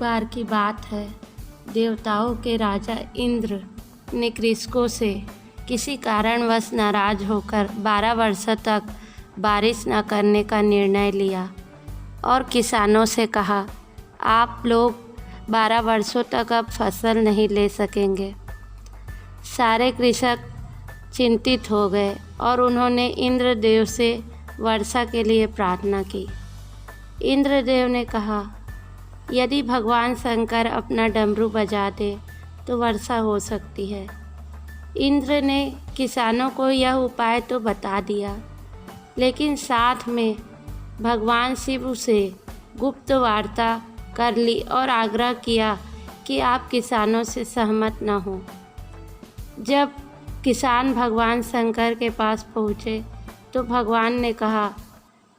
बार की बात है, देवताओं के राजा इंद्र ने कृषकों से किसी कारणवश नाराज होकर 12 वर्षों तक बारिश न करने का निर्णय लिया और किसानों से कहा, आप लोग 12 वर्षों तक अब फसल नहीं ले सकेंगे। सारे कृषक चिंतित हो गए और उन्होंने इंद्रदेव से वर्षा के लिए प्रार्थना की। इंद्रदेव ने कहा, यदि भगवान शंकर अपना डमरू बजा दे तो वर्षा हो सकती है। इंद्र ने किसानों को यह उपाय तो बता दिया, लेकिन साथ में भगवान शिव से गुप्त वार्ता कर ली और आग्रह किया कि आप किसानों से सहमत न हों। जब किसान भगवान शंकर के पास पहुँचे तो भगवान ने कहा,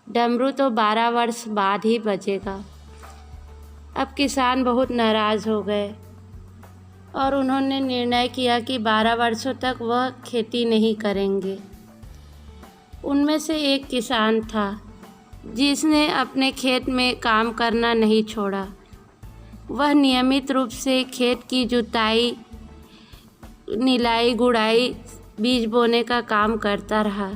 डमरू तो 12 वर्ष बाद ही बजेगा। अब किसान बहुत नाराज़ हो गए और उन्होंने निर्णय किया कि 12 वर्षों तक वह खेती नहीं करेंगे। उनमें से एक किसान था जिसने अपने खेत में काम करना नहीं छोड़ा। वह नियमित रूप से खेत की जुताई, निराई गुड़ाई, बीज बोने का काम करता रहा।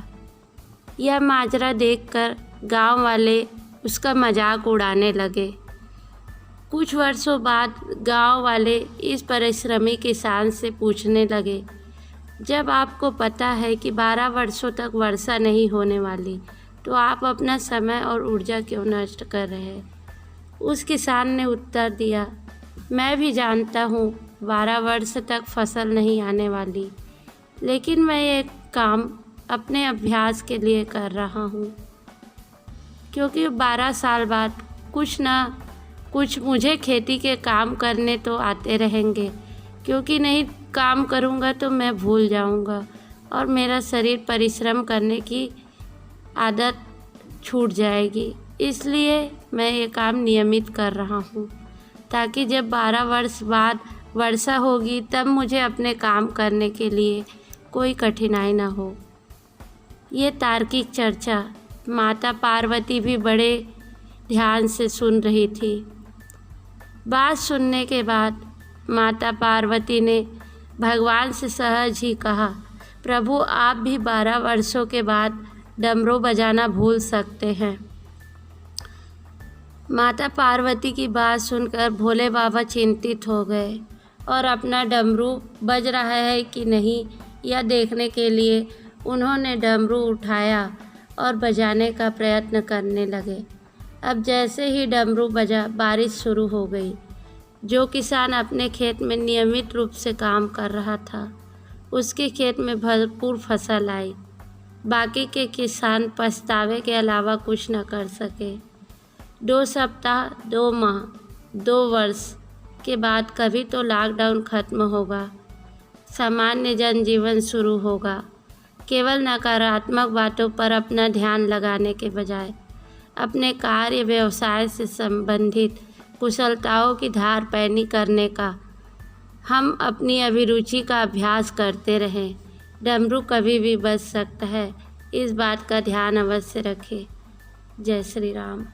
यह माजरा देखकर गांव वाले उसका मजाक उड़ाने लगे। कुछ वर्षों बाद गांव वाले इस परिश्रमी किसान से पूछने लगे, जब आपको पता है कि 12 वर्षों तक वर्षा नहीं होने वाली, तो आप अपना समय और ऊर्जा क्यों नष्ट कर रहे हैं? उस किसान ने उत्तर दिया, मैं भी जानता हूँ 12 वर्ष तक फसल नहीं आने वाली, लेकिन मैं ये काम अपने अभ्यास के लिए कर रहा हूँ, क्योंकि 12 साल बाद कुछ ना कुछ मुझे खेती के काम करने तो आते रहेंगे, क्योंकि नहीं काम करूँगा तो मैं भूल जाऊँगा और मेरा शरीर परिश्रम करने की आदत छूट जाएगी। इसलिए मैं ये काम नियमित कर रहा हूँ, ताकि जब 12 वर्ष बाद वर्षा होगी तब मुझे अपने काम करने के लिए कोई कठिनाई ना हो। ये तार्किक चर्चा माता पार्वती भी बड़े ध्यान से सुन रही थी। बात सुनने के बाद माता पार्वती ने भगवान से सहज ही कहा, प्रभु आप भी 12 वर्षों के बाद डमरू बजाना भूल सकते हैं। माता पार्वती की बात सुनकर भोले बाबा चिंतित हो गए और अपना डमरू बज रहा है कि नहीं यह देखने के लिए उन्होंने डमरू उठाया और बजाने का प्रयत्न करने लगे। अब जैसे ही डमरू बजा, बारिश शुरू हो गई। जो किसान अपने खेत में नियमित रूप से काम कर रहा था, उसके खेत में भरपूर फसल आई। बाकी के किसान पछतावे के अलावा कुछ न कर सके। 2 सप्ताह, 2 माह, 2 वर्ष के बाद कभी तो लॉकडाउन खत्म होगा, सामान्य जनजीवन शुरू होगा। केवल नकारात्मक बातों पर अपना ध्यान लगाने के बजाय अपने कार्य व्यवसाय से संबंधित कुशलताओं की धार पैनी करने का हम अपनी अभिरुचि का अभ्यास करते रहें। डमरू कभी भी बज सकता है, इस बात का ध्यान अवश्य रखें। जय श्री राम।